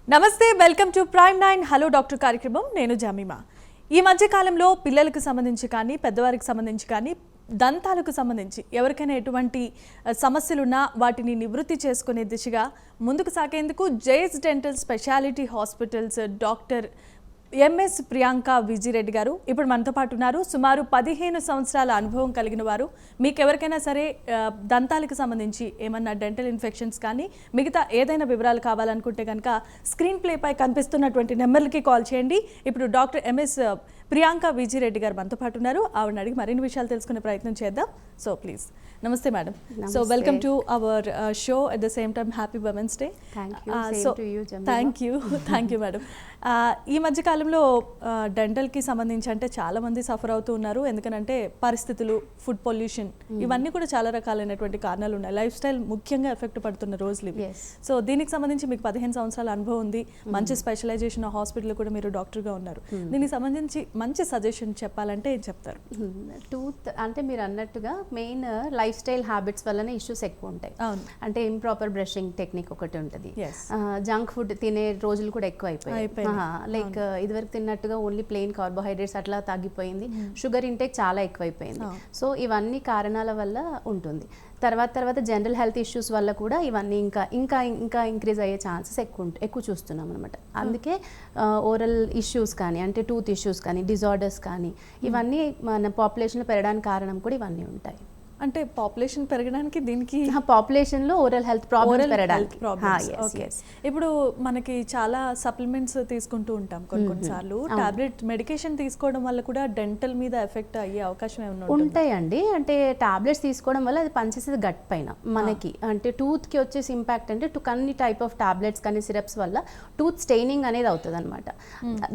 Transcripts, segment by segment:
నమస్తే, welcome to prime 9 hello doctor కార్యక్రమం. నేను జమీమా. ఈ మధ్య కాలంలో పిల్లలకు సంబంధించి కానీ పెద్దవారికి సంబంధించి కానీ దంతాలకు సంబంధించి ఎవరికైనా ఎటువంటి సమస్యలున్నా వాటిని నివృత్తి చేసుకునే దిశగా ముందుకు సాగేందుకు JS dental specialty hospitals doctor MS Priyanka Vijireddy గారు ఇప్పుడు మనతో పాటు ఉన్నారు. సుమారు 15 సంవత్సరాల అనుభవం కలిగిన వారు. మీకు ఎవరికైనా సరే దంతాలకు సంబంధించి ఏమన్నా డెంటల్ ఇన్ఫెక్షన్స్ కానీ మిగతా ఏదైనా వివరాలు కావాలనుకుంటే కనుక స్క్రీన్ ప్లేపై కనిపిస్తున్నటువంటి నెంబర్లకి కాల్ చేయండి. ఇప్పుడు డాక్టర్ ఎంఎస్ ప్రియాంక విజిరెడ్డి గారు మనతో పాటు ఉన్నారు. ఆవిడని అడిగి మరిన్ని విషయాలు తెలుసుకునే ప్రయత్నం చేద్దాం. So please. నమస్తే madam. So welcome to our show. At the same time happy women's day. Thank you madam. ఈ మధ్య కాలంలో డెంటల్కి సంబంధించి అంటే చాలామంది సఫర్ అవుతూ ఉన్నారు. ఎందుకనంటే పరిస్థితులు, ఫుడ్ పొల్యూషన్, ఇవన్నీ కూడా చాలా రకాలైనటువంటి కారణాలు ఉన్నాయి. లైఫ్ స్టైల్ ముఖ్యంగా ఎఫెక్ట్ పడుతున్న రోజులు ఇవి. సో దీనికి సంబంధించి మీకు 15 సంవత్సరాల అనుభవం ఉంది. మంచి స్పెషలైజేషన్ హాస్పిటల్ కూడా మీరు డాక్టర్గా ఉన్నారు. దీనికి సంబంధించి మంచి సజెషన్ చెప్పాలంటే ఏం చెప్తారు? టూత్ అంటే మీరు అన్నట్టుగా మెయిన్ లైఫ్ స్టైల్ హ్యాబిట్స్ వల్లనే ఇష్యూస్ ఎక్కువ ఉంటాయి. అంటే ఇంప్రాపర్ బ్రషింగ్ టెక్నిక్ ఒకటి ఉంటుంది. జంక్ ఫుడ్ తినే రోజులు కూడా ఎక్కువ అయిపోయాయి. లైక్ ఇదివరకు తిన్నట్టుగా ఓన్లీ ప్లెయిన్ కార్బోహైడ్రేట్స్ అట్లా తగ్గిపోయింది. షుగర్ ఇంటేక్ చాలా ఎక్కువైపోయింది. సో ఇవన్నీ కారణాల వల్ల ఉంటుంది. తర్వాత జనరల్ హెల్త్ ఇష్యూస్ వల్ల కూడా ఇవన్నీ ఇంకా ఇంక్రీజ్ అయ్యే ఛాన్సెస్ ఎక్కువ చూస్తున్నాం అనమాట. అందుకే ఓరల్ ఇష్యూస్ కానీ అంటే టూత్ ఇష్యూస్ కానీ డిజార్డర్స్ కానీ ఇవన్నీ మన పాపులేషన్లో పెరగడానికి కారణం కూడా ఇవన్నీ ఉంటాయి. అంటే పాపులేషన్ పెరగడానికి దీనికి పాపులేషన్లో ఓరల్ హెల్త్ ప్రాబ్లమ్స్ పెరగడానికి. ఇప్పుడు మనకి చాలా సప్లిమెంట్స్ తీసుకుంటూ ఉంటాం కొన్నిసార్లు. టాబ్లెట్ మెడికేషన్ తీసుకోవడం వల్ల కూడా డెంటల్ మీద ఎఫెక్ట్ అయ్యే అవకాశం ఏమైనా ఉంటాయండి. అంటే టాబ్లెట్స్ తీసుకోవడం వల్ల అది పనిచేసేది గట్ పైన మనకి. అంటే టూత్కి వచ్చేసి ఇంపాక్ట్ అంటే అన్ని టైప్ ఆఫ్ టాబ్లెట్స్ కానీ సిరప్స్ వల్ల టూత్ స్టెయినింగ్ అనేది అవుతుంది అనమాట.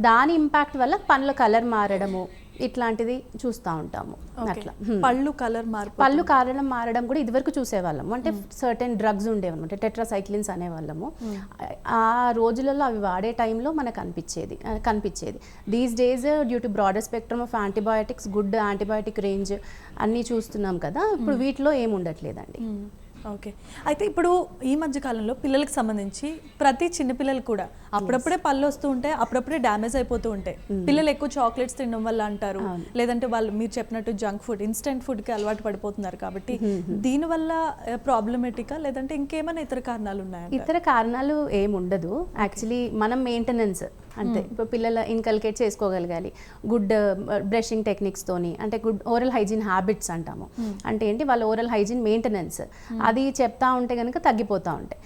దాని ఇంపాక్ట్ వల్ల పళ్ళ కలర్ మారడము ఇట్లాంటిది చూస్తూ ఉంటాము. అట్లా పళ్ళు కారణం మారడం కూడా ఇదివరకు చూసేవాళ్ళము. అంటే సర్టెన్ డ్రగ్స్ ఉండేవన్నమాట, టెట్రాసైక్లిన్స్ అనేవాళ్ళము. ఆ రోజులలో అవి వాడే టైంలో మనకు కనిపించేది. These days due to broader spectrum of antibiotics, good antibiotic range అన్నీ చూస్తున్నాం కదా. ఇప్పుడు వీటిలో ఏమి ఉండట్లేదండి. ఓకే. అయితే ఇప్పుడు ఈ మధ్య కాలంలో పిల్లలకు సంబంధించి ప్రతి చిన్నపిల్లలు కూడా అప్పుడప్పుడే పళ్ళు వస్తూ ఉంటాయి, అప్పుడప్పుడే డ్యామేజ్ అయిపోతూ ఉంటాయి. పిల్లలు ఎక్కువ చాక్లెట్స్ తినడం వల్ల అంటారు, లేదంటే వాళ్ళు మీరు చెప్పినట్టు జంక్ ఫుడ్, ఇన్స్టెంట్ ఫుడ్కి అలవాటు పడిపోతున్నారు. కాబట్టి దీనివల్ల ప్రాబ్లమేటికా లేదంటే ఇంకేమైనా ఇతర కారణాలు ఉన్నాయా? ఇతర కారణాలు ఏముండదు. యాక్చువల్లీ మనం మెయింటెనెన్స్ అంతే. ఇప్పుడు పిల్లలు ఇన్కల్కేట్ చేసుకోగలగాలి గుడ్ బ్రషింగ్ టెక్నిక్స్తోని. అంటే గుడ్ ఓరల్ హైజీన్ హ్యాబిట్స్ అంటాము. అంటే ఏంటి, వాళ్ళ ఓరల్ హైజీన్ మెయింటెనెన్స్ అది చెప్తా ఉంటే కనుక తగ్గిపోతూ ఉంటాయి.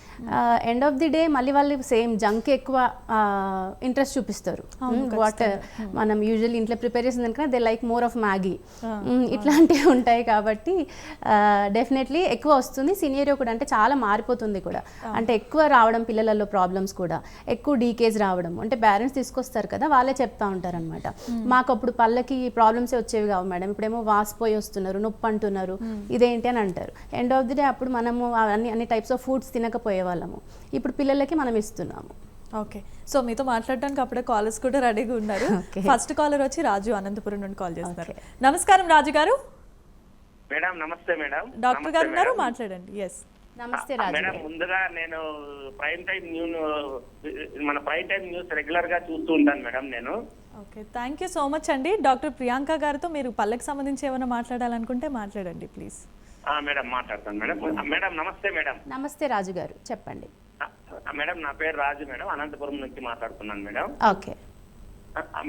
ఎండ్ ఆఫ్ ది డే మళ్ళీ వాళ్ళు సేమ్ జంక్ ఎక్కువ ఇంట్రెస్ట్ చూపిస్తారు. వాట్ మనం యూజువల్లీ ఇంట్లో ప్రిపేర్ చేసిన దానికన్నా they like more of Maggi, ఇట్లాంటివి ఉంటాయి. కాబట్టి డెఫినెట్లీ ఎక్కువ వస్తుంది. సినియర్ కూడా అంటే చాలా మారిపోతుంది కూడా. అంటే ఎక్కువ రావడం పిల్లలలో ప్రాబ్లమ్స్ కూడా, ఎక్కువ డీకేజ్ రావడం. అంటే పేరెంట్స్ తీసుకొస్తారు కదా, వాళ్ళే చెప్తా ఉంటారు అనమాట. మాకు అప్పుడు పళ్ళకి ప్రాబ్లమ్సే వచ్చేవి కావు మేడం, ఇప్పుడేమో వాసిపోయి వస్తున్నారు, నొప్పి అంటున్నారు, ఇదేంటి అని అంటారు. ఎండ్ ఆఫ్ ది డే అప్పుడు మనము అన్ని టైప్స్ ఆఫ్ ఫుడ్స్ తినకపోయే వాళ్ళము, ఇప్పుడు పిల్లలకి మనం ఇస్తున్నాము. ఓకే. సో మీతో మాట్లాడడానికి అప్పుడే కాలర్స్ కూడా రెడీగా ఉన్నారు. ఫస్ట్ కాలర్ వచ్చి రాజు అనంతపురం నుండి కాల్ చేస్తారు. నమస్కారం రాజు గారు. మేడం నమస్తే మేడం. డాక్టర్ గారు ఉన్నారు, మాట్లాడండి. ఎస్ నమస్తే రాజు మేడం. ముందుగా నేను మన ప్రైమ్ టైమ్ న్యూస్ రెగ్యులర్ గా చూస్తూ ఉంటాను మేడం నేను. Okay, thank you so much అండి. డాక్టర్ ప్రియాంక గారితో మీరు పళ్ళకి సంబంధించి ఏమైనా మాట్లాడాలనుకుంటే మాట్లాడండి ప్లీజ్. మేడం మాట్లాడతాను మేడం. మేడం నమస్తే మేడం. నమస్తే రాజు గారు, చెప్పండి. మేడం నా పేరు రాజు మేడం, అనంతపురం నుంచి మాట్లాడుతున్నాను మేడం. ఓకే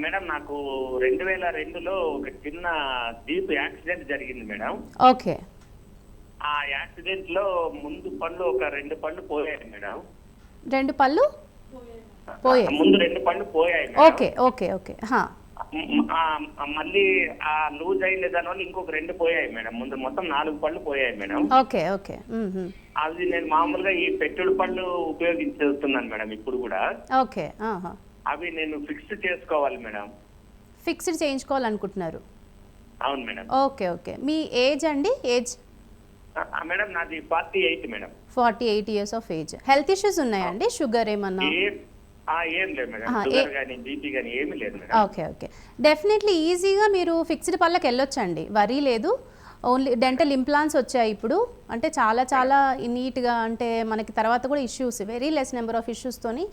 మేడం, నాకు 2002లో ఒక చిన్న జీప్ యాక్సిడెంట్ జరిగింది మేడం. ఓకే. ఆ యాక్సిడెంట్ లో ముందు పళ్ళు ఒక 2 పళ్ళు పోయాయి మేడం. 2 పళ్ళు పోయాయి? ముందు 2 పళ్ళు పోయాయి. Okay okay okay. మళ్ళీ ఆ లూజ్ అయింది దానివల్ల ఇంకొక 2 పోయాయి మేడం. ముందు మొత్తం 4 పళ్ళు పోయాయి మేడం. Okay okay. అది నేను మామూలుగా ఈ పెట్టుడు పళ్ళు ఉపయోగించేస్తున్నాను మేడం ఇప్పుడు కూడా. ఓకే. అవి నేను ఫిక్స్ చేసుకోవాలి మేడం. ఫిక్స్డ్ చేయించుకోవాలనుకుంటున్నారు? అవును మేడం. Okay okay. మీ ఏజ్ అండి? ఏజ్ మేడం నాది 48 madam. 48 years of age. Health issues ఉన్నాయండి? షుగర్ ఏమన్నా? ఏం లేదు మేడం, షుగర్ గానీ బీపీ గానీ ఏమీ లేదు మేడం. Okay okay. డెఫినెట్లీ ఈజీగా మీరు ఫిక్స్డ్ పళ్ళకి వెళ్ళొచ్చండి, వరీ లేదు. ఓన్లీ డెంటల్ ఇంప్లాంట్స్ వచ్చాయి ఇప్పుడు, అంటే చాలా చాలా నీట్గా, అంటే మనకి తర్వాత కూడా issues very less number of ఇష్యూస్తోని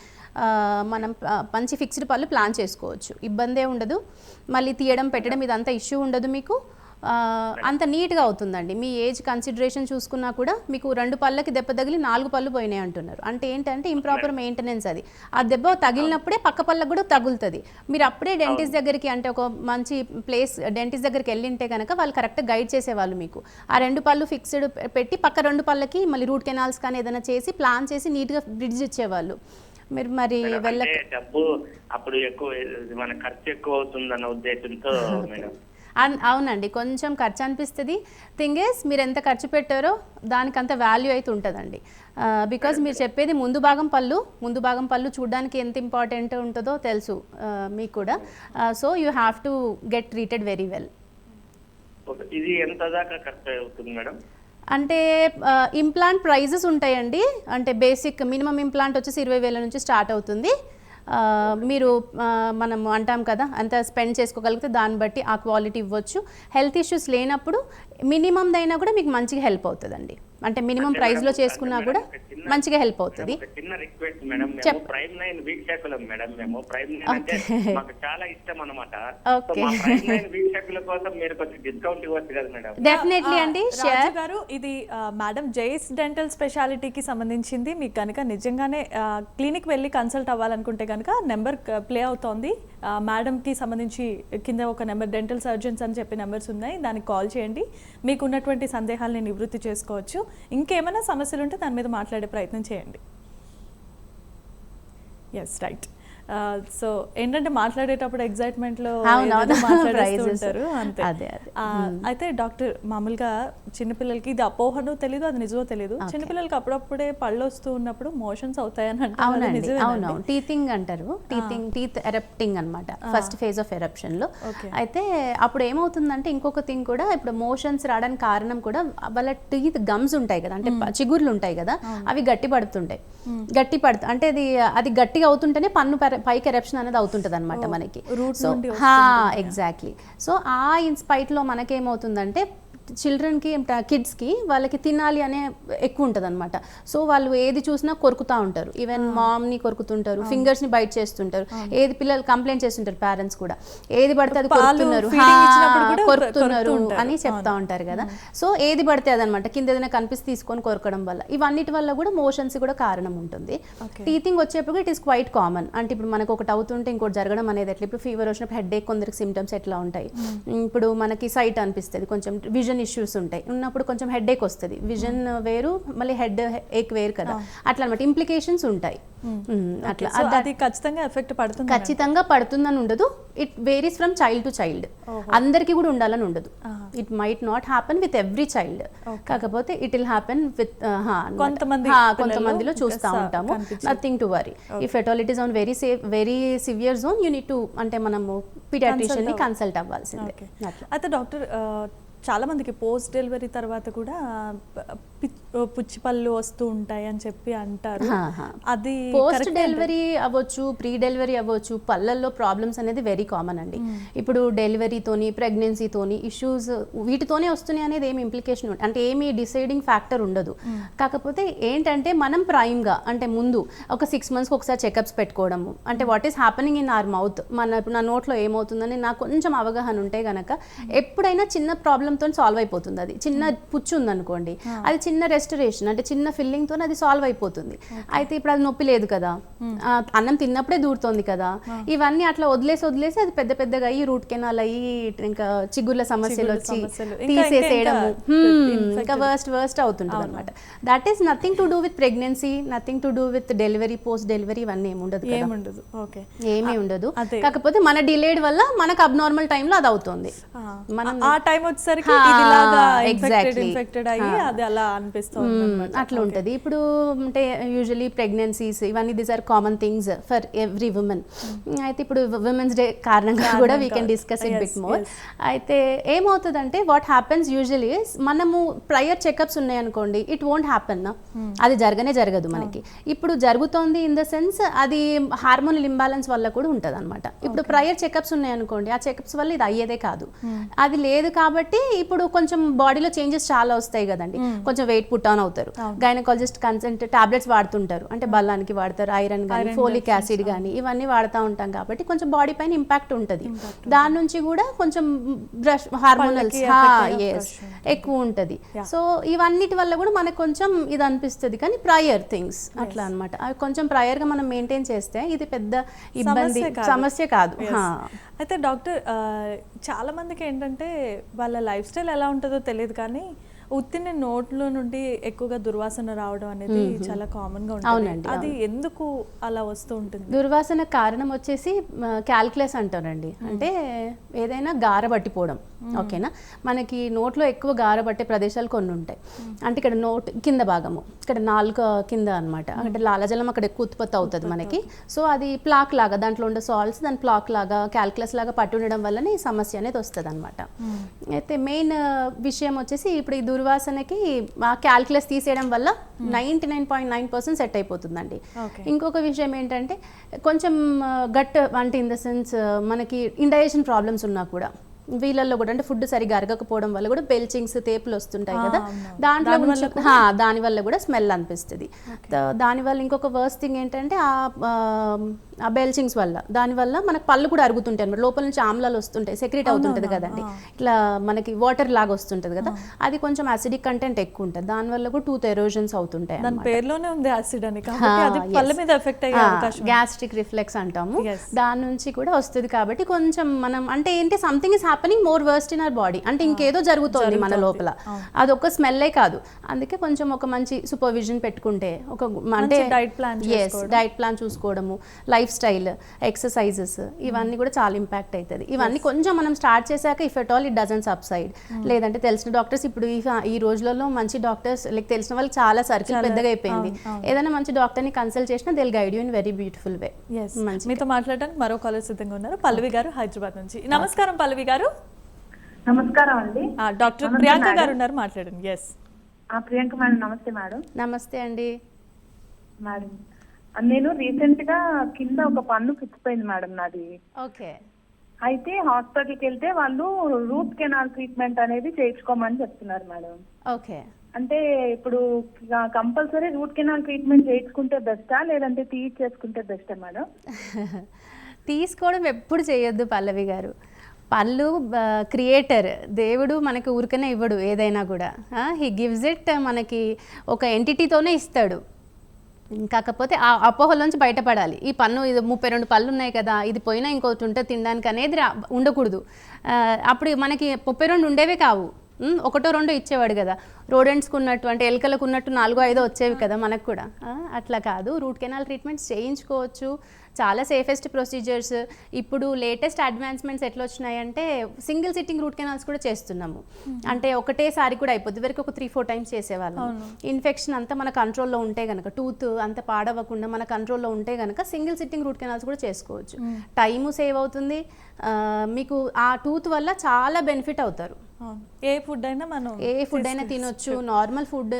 మనం మంచి ఫిక్స్డ్ పళ్ళు ప్లాన్ చేసుకోవచ్చు, ఇబ్బందే ఉండదు. మళ్ళీ తీయడం పెట్టడం ఇదంతా ఇష్యూ ఉండదు మీకు, అంత నీట్గా అవుతుందండి. మీ ఏజ్ కన్సిడరేషన్ చూసుకున్నా కూడా మీకు 2 పళ్ళకి దెబ్బ తగిలి 4 పళ్ళు పోయినాయి అంటున్నారు, అంటే ఏంటంటే ఇంప్రాపర్ మెయింటెనెన్స్. అది ఆ దెబ్బ తగిలినప్పుడే పక్క పళ్ళకు కూడా తగులుతుంది. మీరు అప్పుడే డెంటిస్ట్ దగ్గరికి, అంటే ఒక మంచి ప్లేస్ డెంటిస్ట్ దగ్గరికి వెళ్ళింటే కనుక వాళ్ళు కరెక్ట్గా గైడ్ చేసేవాళ్ళు మీకు. ఆ 2 పళ్ళు ఫిక్స్డ్ పెట్టి పక్క 2 పళ్ళకి మళ్ళీ రూట్ కెనాల్స్ కానీ ఏదైనా చేసి ప్లాన్ చేసి నీట్గా బ్రిడ్జ్ ఇచ్చేవాళ్ళు. మీరు మరి వెళ్ళక డబ్బు అప్పుడు ఎక్కువ, మన ఖర్చు ఎక్కువ అవుతుందన్న ఉద్దేశంతో మేడం. అవునండి, కొంచెం ఖర్చు అనిపిస్తుంది. థింగ్ ఈస్ మీరు ఎంత ఖర్చు పెట్టారో దానికి అంత వాల్యూ అయితే ఉంటుందండి. బికాజ్ మీరు చెప్పేది ముందు భాగం పళ్ళు చూడడానికి ఎంత ఇంపార్టెంట్ ఉంటుందో తెలుసు మీకు కూడా. So you have to get treated very well. ఇది ఎంత దాకా ఖర్చు అవుతుంది మేడం? అంటే ఇంప్లాంట్ ప్రైజెస్ ఉంటాయండి. అంటే బేసిక్ మినిమం ఇంప్లాంట్ వచ్చేసి 20,000 నుంచి స్టార్ట్ అవుతుంది. మీరు మనం అంటాం కదా, అంత స్పెండ్ చేసుకోగలిగితే దాన్ని బట్టి ఆ క్వాలిటీ ఇవ్వచ్చు. హెల్త్ ఇష్యూస్ లేనప్పుడు మినిమం దైనా కూడా మీకు మంచిగా హెల్ప్ అవుతుందండి. అంటే మినిమం ప్రైస్ లో చేసుకున్నా కూడా మంచిగా హెల్ప్ అవుతుంది. చిన్న రిక్వెస్ట్ మేడం, మేము ప్రైమ్ 9 వీక్షకులం మేడం. మేము ప్రైమ్ 9 అంటే మాకు చాలా ఇష్టం అన్నమాట. సో మా ప్రైమ్ 9 వీక్షకుల కోసం మీరు కొంచెం డిస్కౌంట్ ఇవ్వచ్చు కదా మేడం? డెఫినెట్లీ అండి. రాజు గారు, ఇది మేడం జైస్ డెంటల్ స్పెషాలిటీకి సంబంధించింది. మీకు కనుక నిజంగానే క్లినిక్ వెళ్ళి కన్సల్ట్ అవ్వాలనుకుంటే కనుక నెంబర్ ప్లే అవుతోంది. మేడంకి సంబంధించి కింద ఒక నెంబర్, డెంటల్ సర్జన్స్ అని చెప్పి నెంబర్స్ ఉన్నాయి, దానికి కాల్ చేయండి. మీకు ఉన్నటువంటి సందేహాలని నివృత్తి చేసుకోవచ్చు. ఇంకేమైనా సమస్యలు ఉంటే దాని మీద మాట్లాడే ప్రయత్నం చేయండి. Yes, right. సో ఏంటంటే మాట్లాడేటప్పుడు ఎగ్జైట్మెంట్లో మాట్లాడేస్తుంటారు అంతే. అయితే డాక్టర్, మామూలుగా చిన్నపిల్లలకి ఇది అపోహను తెలీదు, అది నిజమో తెలీదు, చిన్నపిల్లలకి అప్పుడప్పుడే పళ్ళు వస్తూ ఉన్నప్పుడు మోషన్స్ అవుతాయని అంటారు. టీతింగ్ అంటారు, టీత్ ఎరప్టింగ్ అనమాట, ఫస్ట్ ఫేజ్ ఆఫ్ ఎరప్షన్ లో. అయితే అప్పుడు ఏమవుతుందంటే ఇంకొక థింగ్ కూడా, ఇప్పుడు మోషన్స్ రావడానికి కారణం కూడా వాళ్ళ టీత్ గమ్స్ ఉంటాయి కదా, అంటే చిగుర్లు ఉంటాయి కదా, అవి గట్టి పడుతుంటాయి. అంటే అది గట్టిగా అవుతుంటేనే పన్ను పైకి ఎరప్షన్ అనేది అవుతుంటది అనమాట మనకి. So exactly. సో ఆ ఇన్స్పైట్ లో మనకేమవుతుందంటే చిల్డ్రన్కి, కిడ్స్కి వాళ్ళకి తినాలి అనే ఎక్కువ ఉంటుంది అనమాట. సో వాళ్ళు ఏది చూసినా కొరుకుతూ ఉంటారు, ఈవెన్ మామ్ని కొరుకుతుంటారు, ఫింగర్స్ని బైట్ చేస్తుంటారు. ఏది పిల్లలు కంప్లైంట్ చేస్తుంటారు పేరెంట్స్ కూడా, ఏది పడితే అది కొరుకుతున్నారు అని చెప్తా ఉంటారు కదా. సో ఏది పడితే అదనమాట, కింద ఏదైనా కనిపిస్తే తీసుకొని కొరకడం వల్ల, ఇవన్నిటి వల్ల కూడా మోషన్స్ కూడా కారణం ఉంటుంది. టీతింగ్ వచ్చేప్పుడు ఇట్ ఈస్ క్వైట్ కామన్. అంటే ఇప్పుడు మనకు ఒకటి అవుతుంటే ఇంకోటి జరగడం అనేది ఎట్లా, ఇప్పుడు ఫీవర్ వచ్చినప్పుడు హెడ్ ఏక్ కొందరికి సిమ్టమ్స్ ఎట్లా ఉంటాయి, ఇప్పుడు మనకి సైట్ అనిపిస్తుంది, కొంచెం విజన్ ఇష్యూస్ ఉంటాయి, ఉన్నప్పుడు కొంచెం హెడ్ ఏక్ వస్తుంది, విజన్ వేరు మళ్ళీ హెడ్ ఏక్ వేరు కదా, అట్లా అనమాట ఇంప్లికేషన్స్ ఉంటాయి. అట్లా అది ఖచ్చితంగా ఎఫెక్ట్ పడుతుంది, ఖచ్చితంగా పడుతుందని ఉండదు. It varies from child to child. అందరికీ కూడా ఉండాలని ఉండదు. It might not happen with every child, కాకపోతే ఇట్ విల్ హ్యాపెన్ విత్ కొంతమందిలో చూస్తూ ఉంటాము. Nothing to worry. If at all it is on very severe zone, you need to, అంటే మనము పీడియాట్రిషియన్ ని కన్సల్ట్ అవ్వాల్సిందే. అయితే డాక్టర్, చాలా మందికి పోస్ట్ డెలివరీ తర్వాత కూడా పుచ్చి పళ్ళు వస్తూ ఉంటాయి అని చెప్పి అంటారు. అది పోస్ట్ డెలివరీ అవ్వచ్చు, ప్రీ డెలివరీ అవ్వచ్చు, పళ్ళల్లో ప్రాబ్లమ్స్ అనేది వెరీ కామన్ అండి. ఇప్పుడు డెలివరీతోని, ప్రెగ్నెన్సీతోని ఇష్యూస్ వీటితోనే వస్తున్నాయి అనేది ఏమి ఇంప్లికేషన్, అంటే ఏమి డిసైడింగ్ ఫ్యాక్టర్ ఉండదు. కాకపోతే ఏంటంటే మనం ప్రైమ్గా, అంటే ముందు ఒక 6 months ఒకసారి చెకప్స్ పెట్టుకోవడము, అంటే what is happening in our mouth, నా నోట్లో ఏమవుతుందని నాకు కొంచెం అవగాహన ఉంటే గనక ఎప్పుడైనా చిన్న ప్రాబ్లంతో సాల్వ్ అయిపోతుంది. అది చిన్న పుచ్చు ఉందనుకోండి, అది చిన్న రెస్టరేషన్, అంటే చిన్న ఫిల్లింగ్ తో అది సాల్వ్ అయిపోతుంది. అయితే ఇప్పుడు అది నొప్పి లేదు కదా, అన్నం తిన్నప్పుడే దూరుతోంది కదా, ఇవన్నీ అట్లా వదిలేసి అది పెద్దగా అయ్యి రూట్ కెనాల్ అయ్యి ఇంకా చిగుర్ల సమస్యలు వచ్చి తీసేసేయడము, ఇంకా వర్స్ట్ అవుతుంటుంది అనమాట. That is nothing to do with pregnancy, nothing to do with delivery, post delivery, ఇవన్నీ ఏమీ ఉండదు. కాకపోతే మన డిలేడ్ వల్ల మనకు అబ్నార్మల్ టైంలో అది అవుతుంది. మనం ఆ టైం వచ్చేసరికి ఇదిలాగా ఇన్ఫెక్టెడ్ అయ్యి అది అలా అనిపిస్తుంది అట్లా ఉంటుంది. ఇప్పుడు అంటే యూజువలీ ప్రెగ్నెన్సీస్ ఇవన్నీ these are common things for every women. అయితే ఇప్పుడు విమెన్స్ డే కారణంగా కూడా we can discuss it bit more. అయితే ఏమవుతుందంటే వాట్ హ్యాపెన్స్ యూజువలీ మనము ప్రయర్ చెకప్స్ ఉన్నాయనుకోండి, ఇట్ వోంట్ హ్యాపెన్. అది జరగదు మనకి. ఇప్పుడు జరుగుతోంది ఇన్ ద సెన్స్ అది హార్మోనల్ ఇంబ్యాలెన్స్ వల్ల కూడా ఉంటుంది అనమాట. ఇప్పుడు ప్రయర్ చెకప్స్ ఉన్నాయనుకోండి, ఆ చెకప్స్ వల్ల ఇది అయ్యేదే కాదు. అది లేదు కాబట్టి ఇప్పుడు కొంచెం బాడీలో చేంజెస్ చాలా వస్తాయి కదండి. కొంచెం వెయిట్ పుట్ ఆన్ అవుతారు, గైనకాలజిస్ట్ కన్సల్ట్ టాబ్లెట్స్ వాడుతుంటారు, అంటే బల్లానికి వాడతారు, ఐరన్ కానీ ఫోలిక్ యాసిడ్ కానీ ఇవన్నీ వాడుతూ ఉంటాం కాబట్టి కొంచెం బాడీ పైన ఇంపాక్ట్ ఉంటుంది. దాని నుంచి కూడా కొంచెం బ్రష్ హార్మోనల్స్ ఎక్కువ ఉంటుంది. సో ఇవన్నిటి వల్ల కూడా మనకు కొంచెం ఇది అనిపిస్తుంది. కానీ ప్రయర్ థింగ్స్ అట్లా అనమాట. అవి కొంచెం ప్రయర్గా మనం మెయింటైన్ చేస్తే ఇది పెద్ద ఇబ్బంది సమస్య కాదు. అయితే డాక్టర్, చాలా మందికి ఏంటంటే వాళ్ళ లైఫ్ స్టైల్ ఎలా ఉంటుందో తెలియదు కానీ ఉత్తిన నోట్లో నుండి ఎక్కువగా దుర్వాసన రావడం అనేది చాలా కామన్ గా ఉంటుంది. అది ఎందుకు అలా వస్తూ ఉంటుంది? దుర్వాసన కారణం వచ్చేసి క్యాల్కులస్ అంటారండి. అంటే ఏదైనా గార పట్టిపోవడం. ఓకేనా, మనకి నోట్లో ఎక్కువ గార పట్టే ప్రదేశాలు కొన్ని ఉంటాయి. అంటే ఇక్కడ నోట్ కింద భాగము, ఇక్కడ నాలుక కింద అనమాట, అంటే లాలజలం అక్కడ ఎక్కువ ఉత్పత్తి అవుతుంది మనకి. సో అది ప్లాక్ లాగా, దాంట్లో ఉండే సాల్ట్స్ దాని ప్లాక్ లాగా క్యాల్కులస్ లాగా పట్టి ఉండడం వల్లనే ఈ సమస్య అనేది వస్తుంది అనమాట. అయితే మెయిన్ విషయం వచ్చేసి ఇప్పుడు ఈ దుర్వాసనకి ఆ క్యాల్కులస్ తీసేయడం వల్ల 99.9% సెట్ అయిపోతుందండి. ఇంకొక విషయం ఏంటంటే కొంచెం గట్ అంటే ఇన్ ద సెన్స్ మనకి ఇండైజెషన్ ప్రాబ్లమ్స్ ఉన్నా కూడా వీళ్ళల్లో కూడా, అంటే ఫుడ్ సరిగా అరగకపోవడం వల్ల కూడా బెల్చింగ్స్ తేపులు వస్తుంటాయి కదా, దాంట్లో దాని వల్ల కూడా స్మెల్ అనిపిస్తుంది. దానివల్ల ఇంకొక వర్స్ థింగ్ ఏంటంటే ఆ బెల్చింగ్స్ వల్ల దానివల్ల మనకు పళ్ళు కూడా అరుగుతుంటాయి అనమాట. లోపల నుంచి ఆమ్లాలు వస్తుంటాయి, సెక్రెట్ అవుతుంటుంది కదండి, ఇట్లా మనకి వాటర్ లాగా వస్తుంటుంది కదా, అది కొంచెం యాసిడిక్ కంటెంట్ ఎక్కువ ఉంటుంది. దానివల్ల కూడా టూత్ ఎరోజన్స్ అవుతుంటాయి. దాని పేరులోనే ఉంది యాసిడ్ అని, అది పళ్ళ మీద ఎఫెక్ట్ అయ్యే అవకాశం, గ్యాస్ట్రిక్ రిఫ్లెక్స్ అంటాము, దాని నుంచి కూడా వస్తుంది. కాబట్టి కొంచెం మనం అంటే ఏంటి something is happening more worst in our body, అంటే ఇంకేదో జరుగుతుంది మన లోపల, అదొక స్మెల్లే కాదు. అందుకే కొంచెం ఒక మంచి సూపర్విజన్ పెట్టుకుంటే, ఒక అంటే డైట్ ప్లాన్ చూసుకోవడము, లైఫ్ స్టైల్, ఎక్సర్సైజెస్, ఇవన్నీ కూడా చాలా ఇంపాక్ట్ అవుతుంది. ఇవన్నీ కొంచెం మనం స్టార్ట్ చేశాక if at all it doesn't subside, లేదంటే తెలిసిన డాక్టర్స్ ఇప్పుడు ఈ రోజులలో మంచి డాక్టర్స్ లైక్ తెలిసిన వాళ్ళు చాలా సర్కిల్ పెద్దగా అయిపోయింది. ఏదైనా మంచి డాక్టర్ని కన్సల్ట్ చేసినా they will guide you in very beautiful way. మీతో మాట్లాడడానికి మరో కాలర్ సిద్ధంగా ఉన్నారు, పల్లవి గారు హైదరాబాద్ నుంచి. నమస్కారం పల్లవి గారు. నమస్కారం అండి. డాక్టర్ ప్రియాంక గారు ఉన్నారు, మాట్లాడండి. Yes Priyanka madam. నమస్తే మేడం. నమస్తే అండి మేడం, నేను రీసెంట్ గా కింద ఒక పన్ను పుచ్చిపోయింది మేడం నాది. ఓకే. అయితే హాస్పిటల్కి వెళ్తే వాళ్ళు రూట్ కెనాల్ ట్రీట్మెంట్ అనేది చేయించుకోమని చెప్తున్నారు మేడం. ఓకే. అంటే ఇప్పుడు కంపల్సరీ రూట్ కెనాల్ ట్రీట్మెంట్ చేయించుకుంటే బెస్టా లేదంటే తీయించేసుకుంటే బెస్టా మేడం? తీసుకోవడం ఎప్పుడు చేయొద్దు పల్లవి గారు. పళ్ళు క్రియేటర్, దేవుడు మనకి ఊరికనే ఇవ్వడు ఏదైనా కూడా. హీ గివ్స్ ఇట్, మనకి ఒక ఎంటిటీతోనే ఇస్తాడు. కాకపోతే ఆ అపోహలోంచి బయటపడాలి. ఈ పన్ను ఇది 32 పళ్ళు ఉన్నాయి కదా, ఇది పోయినా ఇంకోటి ఉంటే తినడానికి అనేది ఉండకూడదు. అప్పుడు మనకి 32 ఉండేవే కావు, ఒకటో రెండో ఇచ్చేవాడు కదా, రోడెంట్స్కి ఉన్నట్టు, అంటే ఎలుకలకు ఉన్నట్టు 4-5 వచ్చేవి కదా మనకు కూడా. అట్లా కాదు, రూట్ కెనాల్ ట్రీట్మెంట్స్ చేయించుకోవచ్చు, చాలా సేఫెస్ట్ ప్రొసీజర్స్. ఇప్పుడు లేటెస్ట్ అడ్వాన్స్మెంట్స్ ఎట్లా వచ్చినాయంటే సింగిల్ సిట్టింగ్ రూట్ కెనాల్స్ కూడా చేస్తున్నాము. అంటే ఒకటేసారి కూడా అయిపోద్ది, వరకు ఒక 3-4 టైమ్స్ చేసేవాళ్ళం. ఇన్ఫెక్షన్ అంతా మన కంట్రోల్లో ఉంటే కనుక, టూత్ అంత పాడవకుండా మన కంట్రోల్లో ఉంటే కనుక సింగిల్ సిట్టింగ్ రూట్ కెనాల్స్ కూడా చేసుకోవచ్చు. టైము సేవ్ అవుతుంది, మీకు ఆ టూత్ వల్ల చాలా బెనిఫిట్ అవుతారు. ఏ ఫుడ్ అయినా తినొచ్చు, నార్మల్ ఫుడ్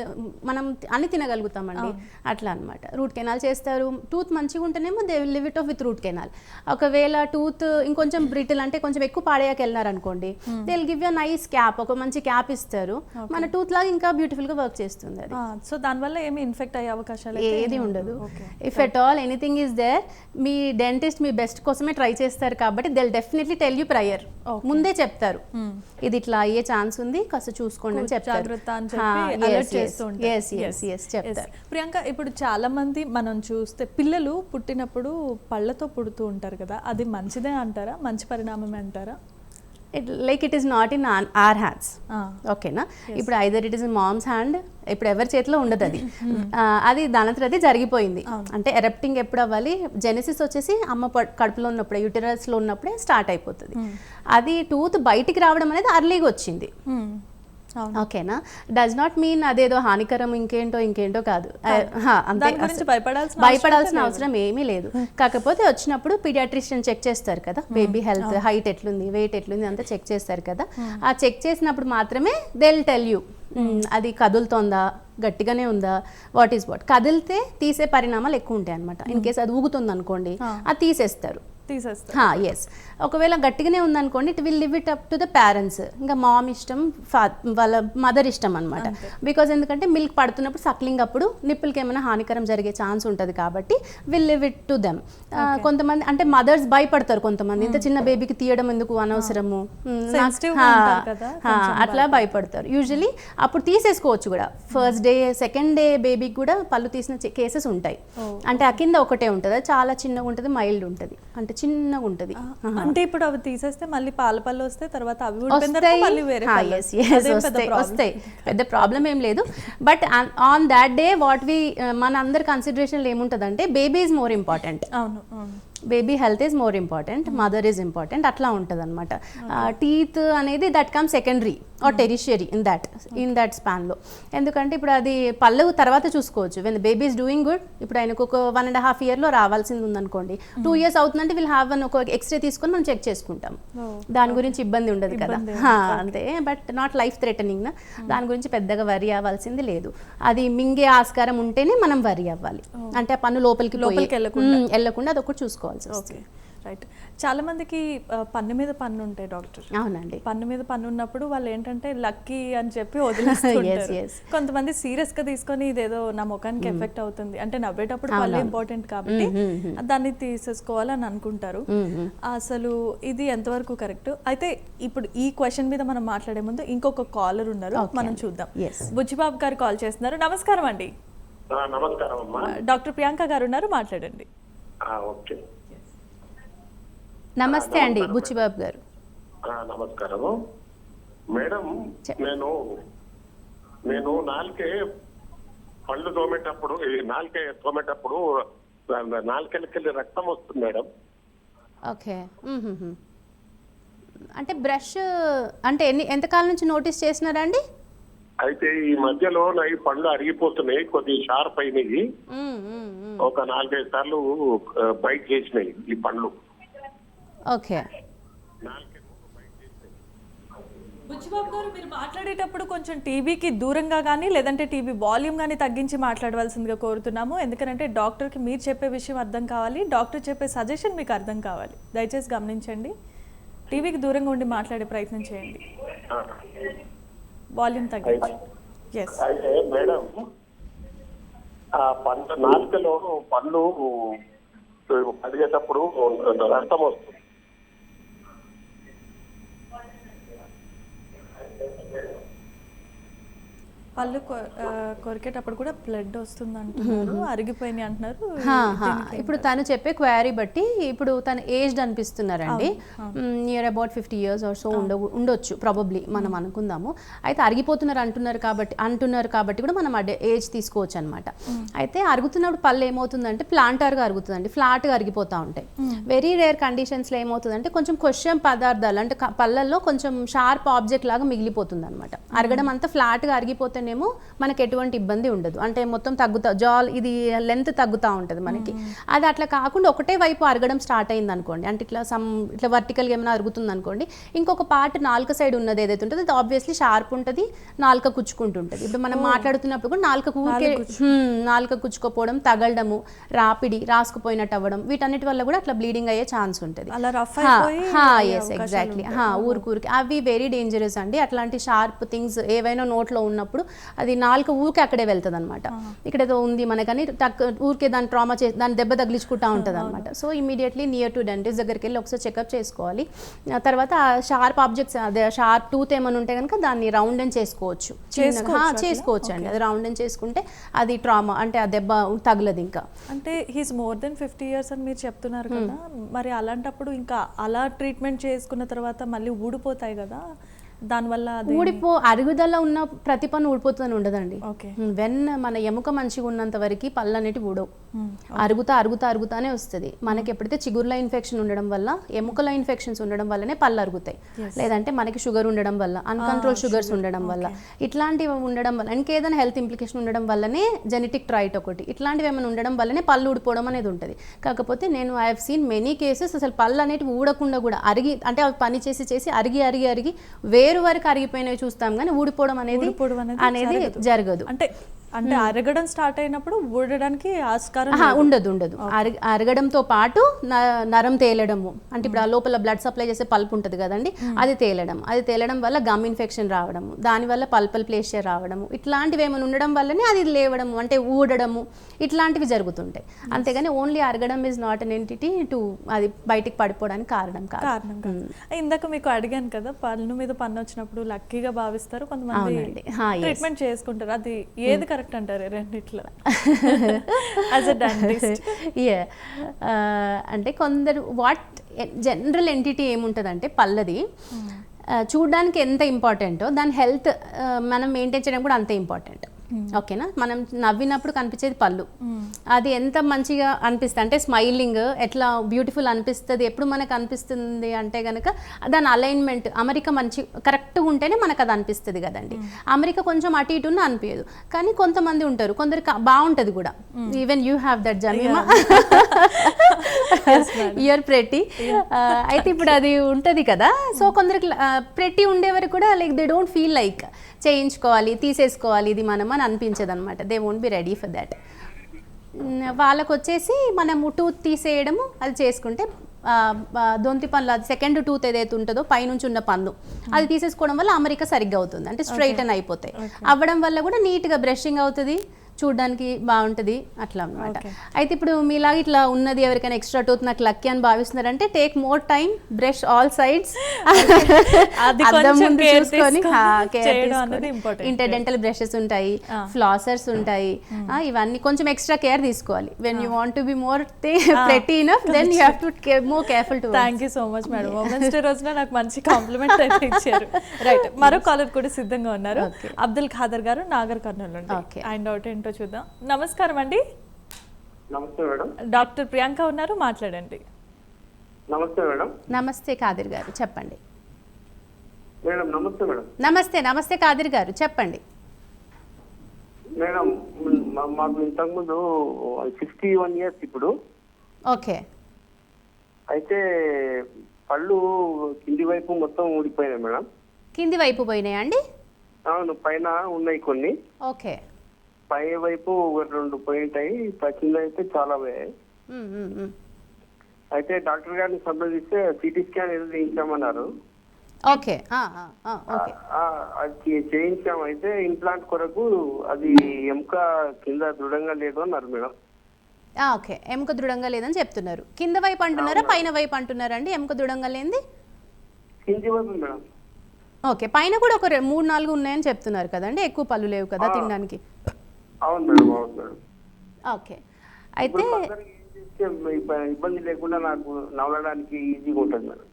మనం అన్ని తినగలుగుతామండి. అట్లా అనమాట. రూట్ కెనాల్ చేస్తారు, టూత్ మంచిగా ఉంటేనేమో they will leave it off with root canal. ఒకవేళ టూత్ ఇంకొంచెం బ్రిటిల్, అంటే కొంచెం ఎక్కువ పాడేయాక వెళ్ళినారనుకోండి, they will give you nice cap, ఒక మంచి క్యాప్ ఇస్తారు, మన టూత్ లాగా ఇంకా బ్యూటిఫుల్ గా వర్క్ చేస్తుంది అది. సో దానివల్ల ఏమి ఇన్ఫెక్ట్ అయ్యే అవకాశాలు ఏది ఉండదు. If at all anything is there, మీ డెంటిస్ట్ మీ బెస్ట్ కోసమే ట్రై చేస్తారు కాబట్టి they will definitely tell you prior, ముందే చెప్తారు ఇది ఇట్లా అయ్యే ఛాన్స్ ఉంది, కాస్త చూసుకోండి అని చెప్తారు. ప్రియాంక, ఇప్పుడు చాలా మంది మనం చూస్తే పిల్లలు పుట్టినప్పుడు పళ్ళతో పుడుతూ ఉంటారు కదా, అది మంచిదే అంటారా, మంచి పరిణామమే అంటారా? Like it is not in our hands. ఓకేనా, ఇప్పుడు either it is in mom's hand, ఇప్పుడు ఎవరి చేతిలో ఉండదు అది. అది దానంతరం అది జరిగిపోయింది. అంటే ఎరప్టింగ్ ఎప్పుడు అవ్వాలి, జెనసిస్ వచ్చేసి అమ్మ కడుపులో ఉన్నప్పుడే, యూటరస్లో ఉన్నప్పుడే స్టార్ట్ అయిపోతుంది. అది టూత్ బయటికి రావడం అనేది అర్లీగా వచ్చింది. ఓకేనా. డస్ నాట్ మీన్ అదేదో హానికరం ఇంకేంటో కాదు. అంతే, దాని గురించి భయపడాల్సిన అవసరం ఏమీ లేదు. కాకపోతే వచ్చినప్పుడు పీడియాట్రిషియన్ చెక్ చేస్తారు కదా, బేబీ హెల్త్, హైట్ ఎట్లుంది, వెయిట్ ఎట్లుంది అంతా చెక్ చేస్తారు కదా. ఆ చెక్ చేసినప్పుడు మాత్రమే దే విల్ టెల్ యూ అది కదులుతోందా, గట్టిగానే ఉందా, వాట్ ఈస్ వాట్. కదిలితే తీసే పరిణామాలు ఎక్కువ ఉంటాయి అనమాట. ఇన్ కేసు అది ఊగుతుంది అనుకోండి, అది తీసేస్తారు. ఎస్. ఒకవేళ గట్టిగానే ఉందనుకోండి, it will leave it up to the parents. ఇంకా మామ్ ఇష్టం, వాళ్ళ మదర్ ఇష్టం అనమాట. బికాజ్ ఎందుకంటే మిల్క్ పడుతున్నప్పుడు సక్లింగ్ అప్పుడు నిప్పులకి ఏమైనా హానికరం జరిగే ఛాన్స్ ఉంటుంది కాబట్టి will leave it to them. కొంతమంది అంటే మదర్స్ భయపడతారు, కొంతమంది ఇంత చిన్న బేబీకి తీయడం ఎందుకు అనవసరము, అట్లా భయపడతారు. యూజువలీ అప్పుడు తీసేసుకోవచ్చు కూడా. ఫస్ట్ డే సెకండ్ డే బేబీకి కూడా పళ్ళు తీసిన కేసెస్ ఉంటాయి. అంటే ఆ కింద ఒకటే ఉంటుంది, అది చాలా చిన్నగా ఉంటుంది, మైల్డ్ ఉంటుంది, అంటే చిన్నగా ఉంటుంది. అంటే ఇప్పుడు అవి తీసేస్తే మళ్ళీ పళ్ళు వస్తే తర్వాత అవి వస్తాయి, పెద్ద ప్రాబ్లం ఏం లేదు. But on that day what we మన అందరి కన్సిడరేషన్ ఏముంటుందంటే బేబీ ఈజ్ మోర్ ఇంపార్టెంట్. అవును, baby health is more important, mother is important, అట్లా ఉంటుంది అనమాట. టీత్ అనేది that come secondary or tertiary in that స్పాన్లో. ఎందుకంటే ఇప్పుడు అది పళ్ళు తర్వాత చూసుకోవచ్చు. When baby is doing good, ఇప్పుడు ఆయనకు ఒక 1.5 yearలో రావాల్సింది ఉందనుకోండి, 2 years అవుతుందంటే వీల్ హ్యావ్ ఒక ఎక్స్రే తీసుకొని మనం చెక్ చేసుకుంటాం. దాని గురించి ఇబ్బంది ఉండదు కదా, అంతే. బట్ నాట్ లైఫ్ థ్రెటనింగ్, దాని గురించి పెద్దగా వరి అవ్వాల్సింది లేదు. అది మింగే ఆస్కారం ఉంటేనే మనం వరి అవ్వాలి. అంటే ఆ పన్ను లోపలికి వెళ్ళకుండా అది ఒకటి చూసుకోవాలి. రైట్. చాలా మందికి పన్ను మీద పన్ను ఉంటాయి డాక్టర్. అవునండి. పన్ను మీద పన్ను ఉన్నప్పుడు వాళ్ళు ఏంటంటే లక్కీ అని చెప్పి వదిలేస్తారు. కొంతమంది సీరియస్ గా తీసుకొని ఇదేదో నా ముఖానికి ఎఫెక్ట్ అవుతుంది, అంటే నవ్వేటప్పుడు పళ్ళు ఇంపార్టెంట్ కాబట్టి దాన్ని తీసేసుకోవాలని అనుకుంటారు. అసలు ఇది ఎంతవరకు కరెక్ట్? అయితే ఇప్పుడు ఈ క్వశ్చన్ మీద మనం మాట్లాడే ముందు ఇంకొక కాలర్ ఉన్నారు, మనం చూద్దాం. బుచ్చిబాబు గారు కాల్ చేస్తున్నారు. నమస్కారం అండి. నమస్కారం అమ్మా. డాక్టర్ ప్రియాంక గారు ఉన్నారు, మాట్లాడండి. ఓకే. నమస్తే అండి బుచ్చిబాబు గారు. నమస్కారం మేడం. నేను నాలుకే పళ్ళు తోమేటప్పుడు నాలుకెళ్ళి రక్తం వస్తుంది మేడం. ఓకే. అంటే బ్రష్ అంటే ఎంతకాలం నుంచి నోటీస్ చేసినారా అండి? అయితే ఈ మధ్యలో నా ఈ పళ్ళు అరిగిపోతున్నాయి, కొద్దిగా షార్ప్ అయినాయి, ఒక 4-5 సార్లు బైట్ చేసినాయి ఈ పళ్ళు. ఓకే. బుచ్చిబాబు గారు, మీరు మాట్లాడేటప్పుడు కొంచెం టీవీకి దూరంగా కానీ లేదంటే టీవీ వాల్యూమ్ కానీ తగ్గించి మాట్లాడవలసిందిగా కోరుతున్నాము. ఎందుకంటే డాక్టర్కి మీరు చెప్పే విషయం అర్థం కావాలి, డాక్టర్ చెప్పే సజెషన్ మీకు అర్థం కావాలి. దయచేసి గమనించండి, టీవీకి దూరంగా ఉండి మాట్లాడే ప్రయత్నం చేయండి, వాల్యూమ్ తగ్గించి. అయితే మేడం, ఆ పండ్ల నాలుకలో పళ్ళు కడిగేటప్పుడు రక్తం వస్తుంది. పళ్ళు కొరికేటప్పుడు కూడా బ్లడ్ వస్తుంది అంటున్నారు, అరిగిపోయినాయి అంటున్నారు. ఇప్పుడు తను చెప్పే క్వైరీ బట్టి ఇప్పుడు తను ఏజ్డ్ అనిపిస్తున్నారండి, near about 50 years or so ఉండొచ్చు ప్రాబబ్లీ, మనం అనుకుందాము. అయితే అరిగిపోతున్నారు అంటున్నారు కాబట్టి కూడా మనం ఏజ్ తీసుకోవచ్చు అనమాట. అయితే అరుగుతున్నప్పుడు పళ్ళు ఏమవుతుందంటే ప్లాంటార్గా అరుగుతుందండి, ఫ్లాట్గా అరిగిపోతూ ఉంటాయి. వెరీ రేర్ కండిషన్స్లో ఏమవుతుందంటే కొంచెం క్వశ్చన్ పదార్థాలు అంటే పళ్ళల్లో కొంచెం షార్ప్ ఆబ్జెక్ట్ లాగా మిగిలిపోతుంది అనమాట. అరగడం అంతా ఫ్లాట్గా అరిగిపోతే మనకి ఎటువంటి ఇబ్బంది ఉండదు, అంటే మొత్తం ఇది లెంత్ తగ్గుతూ ఉంటుంది మనకి. అది అట్లా కాకుండా ఒకటే వైపు అరగడం స్టార్ట్ అయింది అనుకోండి, అంటే ఇట్లా వర్టికల్గా ఏమైనా అరుగుతుంది అనుకోండి, ఇంకొక పార్ట్ నాలుక సైడ్ ఉన్నది ఏదైతే ఉంటుంది అది ఆబ్వియస్లీ షార్ప్ ఉంటుంది, నాలుక కుచ్చుకుంటుంటుంది. ఇప్పుడు మనం మాట్లాడుతున్నప్పుడు కూడా నాలుక కుచ్చుకోపోవడం, తగలడము, రాసుకుపోయినట్టు అవ్వడం, వీటన్నిటి వల్ల కూడా అట్లా బ్లీడింగ్ అయ్యే ఛాన్స్ ఉంటుంది. ఎగ్జాక్ట్లీ, ఊరికి అవి వెరీ డేంజరస్ అండి. అట్లాంటి షార్ప్ థింగ్స్ ఏవైనా నోట్లో ఉన్నప్పుడు అది నాలుక ఊరికే అక్కడే వెళ్తుంది అనమాట. ఇక్కడ ఏదో ఉంది మనకని ఊరికే దాని ట్రామా దాని దెబ్బ తగిలించుకుంటా ఉంటుంది అనమాట. So immediately near to dentist దగ్గరికి వెళ్ళి ఒకసారి చెకప్ చేసుకోవాలి. తర్వాత షార్ప్ ఆబ్జెక్ట్స్ అదే షార్ప్ టూత్ ఏమైనా ఉంటే కనుక దాన్ని రౌండ్ అండ్ చేసుకోవచ్చు అండి. అది రౌండ్ అండ్ చేసుకుంటే అది ట్రామా అంటే ఆ దెబ్బ తగలదు. ఇంకా అంటే హీస్ మోర్ దెన్ 50 years అని మీరు చెప్తున్నారు కదా, మరి అలాంటప్పుడు ఇంకా అలా ట్రీట్మెంట్ చేసుకున్న తర్వాత మళ్ళీ ఊడిపోతాయి కదా, దానివల్ల అరుగుదల ఉన్న ప్రతి పన్ను ఊడిపోతుందని ఉండదండి. వెన్ మన ఎముక మంచిగా ఉన్నంత వరకు పళ్ళు అనేటివి ఊడవు. అరుగుతానే వస్తుంది. మనకి ఎప్పుడైతే చిగుర్ల ఇన్ఫెక్షన్ ఉండడం వల్ల, ఎముకల ఇన్ఫెక్షన్స్ ఉండడం వల్లనే పళ్ళు అరుగుతాయి. లేదంటే మనకి షుగర్ ఉండడం వల్ల, అన్కంట్రోల్ షుగర్స్ ఉండడం వల్ల, ఇట్లాంటివి ఉండడం వల్ల, ఇంకేదైనా హెల్త్ ఇంప్లికేషన్ ఉండడం వల్లనే, జెనెటిక్ ట్రైట్ ఒకటి, ఇట్లాంటివి ఏమైనా ఉండడం వల్లనే పళ్ళు ఊడిపోవడం అనేది ఉంటుంది. కాకపోతే నేను I have seen many cases అసలు పళ్ళు అనేటివి ఊడకుండా కూడా అరిగి, అంటే అవి పని చేసి అరిగి వేరు వరకు అరిగిపోయినవి చూస్తాం, కానీ ఊడిపోవడం అనేది జరగదు. అంటే అరగడం స్టార్ట్ అయినప్పుడు ఊడడానికి ఆస్కారం ఉండదు. అరగడంతో పాటు నరం తేలడము, అంటే ఇప్పుడు ఆ లోపల బ్లడ్ సప్లై చేసే పల్ప్ ఉంటుంది కదండి, అది తేలడం వల్ల గమ్ ఇన్ఫెక్షన్ రావడము, దానివల్ల పల్పల్ ప్లేషియర్ రావడము, ఇట్లాంటివి ఏమైనా ఉండడం వల్లనే అది లేవడము, అంటే ఊడడము, ఇట్లాంటివి జరుగుతుంటాయి. అంతేగాని ఓన్లీ అరగడం is not an entity to అది బయటికి పడిపోవడానికి కారణం కాదు. ఇందాక మీకు అడిగాను కదా, పన్ను మీద పన్ను వచ్చినప్పుడు లక్కీగా భావిస్తారు కొంతమంది, ట్రీట్మెంట్ చేసుకుంటారు. అది ఏది కరెక్ట్ అంటారు రెండిట్లో యాజ్ ఎ డెంటిస్ట్? అంటే కొందరు జనరల్ ఎంటిటీ ఏముంటుందంటే పళ్ళది చూడడానికి ఎంత ఇంపార్టెంటో దాని హెల్త్ మనం మెయింటైన్ చేయడం కూడా అంతే ఇంపార్టెంట్. ఓకేనా? మనం నవ్వినప్పుడు కనిపించేది పళ్ళు, అది ఎంత మంచిగా అనిపిస్తుంది అంటే స్మైలింగ్ ఎట్లా బ్యూటిఫుల్ అనిపిస్తుంది ఎప్పుడు మనకు అనిపిస్తుంది అంటే కనుక దాని అలైన్మెంట్ అమెరికా మంచి కరెక్ట్గా ఉంటేనే మనకు అది అనిపిస్తుంది కదండి. అమెరికా కొంచెం అటు ఇటున్న అనిపించదు, కానీ కొంతమంది ఉంటారు, కొందరికి బాగుంటుంది కూడా. Even you have that Jemima, you're pretty. అయితే ఇప్పుడు అది ఉంటుంది కదా, సో కొందరికి ప్రెటీ ఉండే వరకు కూడా like they don't feel like చేయించుకోవాలి, తీసేసుకోవాలి ఇది మనం అని అనిపించదు అనమాట. They won't be ready for that. వాళ్ళకు వచ్చేసి మనము టూత్ తీసేయడము అది చేసుకుంటే, దొంతి పనులు అది సెకండ్ టూత్ ఏదైతే ఉంటుందో పైనుంచి ఉన్న పన్ను అది తీసేసుకోవడం వల్ల అమెరికా సరిగ్గా అవుతుంది, అంటే స్ట్రైటన్ అయిపోతాయి. అవ్వడం వల్ల కూడా నీట్గా బ్రషింగ్ అవుతుంది, చూడడానికి బాగుంటుంది, అట్లా అనమాట. అయితే ఇప్పుడు మీలాగా ఇట్లా ఉన్నది ఎవరికైనా ఎక్స్ట్రా టూత్ నాకు లక్కీ అని భావిస్తున్నారంటే take more time, brush all sides, చూసుకొని ఇంటర్డెంటల్ బ్రషెస్ ఉంటాయి, ఫ్లాసర్స్ ఉంటాయి, ఇవన్నీ కొంచెం ఎక్స్ట్రా కేర్ తీసుకోవాలి. When you want to be more pretty enough then you have to more careful too. Thank you so much madam, women's day రోజున నాకు మంచి complement అయితే ఇచ్చారు. రైట్, మరో కాలర్ కూడా సిద్ధంగా ఉన్నారు, అబ్దుల్ ఖాదర్ గారు, నాగర్ కర్నూలు నుండి. అండ్ అవుట్ ఏంటో చూద్దాం. నమస్కారం అండి. నమస్తే మేడం. డాక్టర్ ప్రియాంక ఉన్నారు, మాట్లాడండి. నమస్తే మేడం. నమస్తే ఖాదర్ గారు, చెప్పండి. మేడం నమస్తే మేడం. నమస్తే ఖాదర్ గారు, చెప్పండి. మేడం మాకు ఇంతకుముందు 61 years ఇప్పుడు. ఓకే. అయితే పళ్ళు కింది వైపు మొత్తం ఊడిపోయినాయి మేడం. కింది వైపు పోయినాయా అండి? అవును, పైన ఉన్నాయి కొన్ని. ఓకే. పై వైపు 2 పోయింటాయి, కింద అయితే చాలా పోయాయి. అయితే డాక్టర్ గారిని సంప్రదిస్తే సిటీ స్కాన్ ఏదో చేయించామన్నారు. ఓకే. అది చేయించాం. అయితే ఇంప్లాంట్ కొరకు అది ఎముక కింద దృఢంగా లేదు అన్నారు మేడం. ఓకే, ఎముక దృఢంగా లేదని చెప్తున్నారు. కింద వైపు అంటున్నారా పైన వైపు అంటున్నారా అండి? ఎముక దృఢంగా లేనిది కింది వైపు మేడం. ఓకే, పైన కూడా ఒక 3-4 ఉన్నాయని చెప్తున్నారు కదండి, ఎక్కువ పళ్ళు లేవు కదా తినడానికి. అవును మేడం, అవును మేడం. ఓకే. అయితే ఇబ్బంది లేకుండా నాకు నవ్వడానికి ఈజీగా ఉంటుంది మేడం.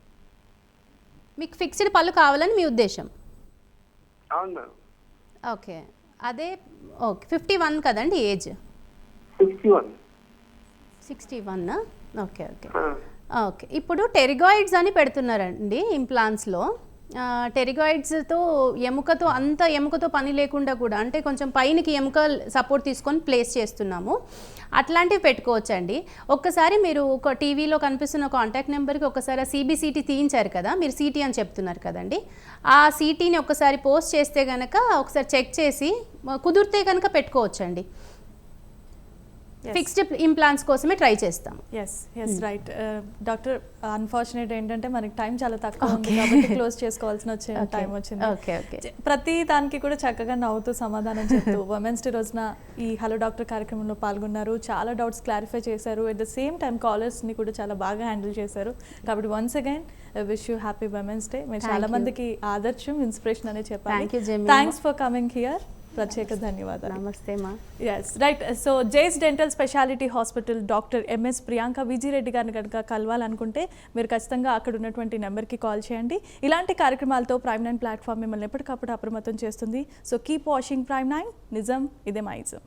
మీకు ఫిక్స్డ్ పళ్ళు కావాలని మీ ఉద్దేశం? అవును మేడం. ఓకే, అదే. ఓకే, 51 కదండి ఏజ్? 61. ఓకే. ఓకే, ఇప్పుడు టెరిగాయిడ్స్ అని పెడుతున్నారండి ఇంప్లాంట్స్లో. టెరిగాయిడ్స్తో ఎముకతో పని లేకుండా కూడా, అంటే కొంచెం పైనకి ఎముక సపోర్ట్ తీసుకొని ప్లేస్ చేస్తున్నాము, అట్లాంటివి పెట్టుకోవచ్చండి. ఒక్కసారి మీరు ఒక టీవీలో కనిపిస్తున్న కాంటాక్ట్ నెంబర్కి ఒకసారి CBCT తీయించారు కదా, మీరు CT అని చెప్తున్నారు కదండి, ఆ CTని ఒకసారి పోస్ట్ చేస్తే కనుక ఒకసారి చెక్ చేసి కుదిరితే కనుక పెట్టుకోవచ్చండి. ఫిక్స్డ్ ఇంప్లాంట్స్ కోసమే ట్రై చేస్తాం. ఎస్ రైట్ డాక్టర్, అన్ఫార్చునేట్ ఏంటంటే మనకి టైం చాలా తక్కువ ఉంది కాబట్టి క్లోజ్ చేసుకోవాల్సిన టైం వచ్చింది. ప్రతి దానికి కూడా చక్కగా నవ్వుతూ సమాధానం చెప్తూ ఉమెన్స్ డే రోజున ఈ హలో డాక్టర్ కార్యక్రమంలో పాల్గొన్నారు, చాలా డౌట్స్ క్లారిఫై చేశారు, అట్ ద సేమ్ టైం కాలర్స్ని కూడా చాలా బాగా హ్యాండిల్ చేశారు. కాబట్టి once again wish you happy women's day. మీరు చాలా మందికి ఆదర్శం, ఇన్స్పిరేషన్ అనే చెప్పాలి. Thanks for coming here. ప్రత్యేక ధన్యవాదాలు. నమస్తే మా. Yes right. So Jay's dental speciality hospital doctor MS Priyanka Vijireddy గారిని కనుక కలవాలనుకుంటే మీరు ఖచ్చితంగా అక్కడ ఉన్నటువంటి నెంబర్కి కాల్ చేయండి. ఇలాంటి కార్యక్రమాలతో Prime9 ప్లాట్ఫామ్ మిమ్మల్ని ఎప్పటికప్పుడు అప్రమత్తం చేస్తుంది. So keep watching Prime9. నిజం ఇదే మైజం.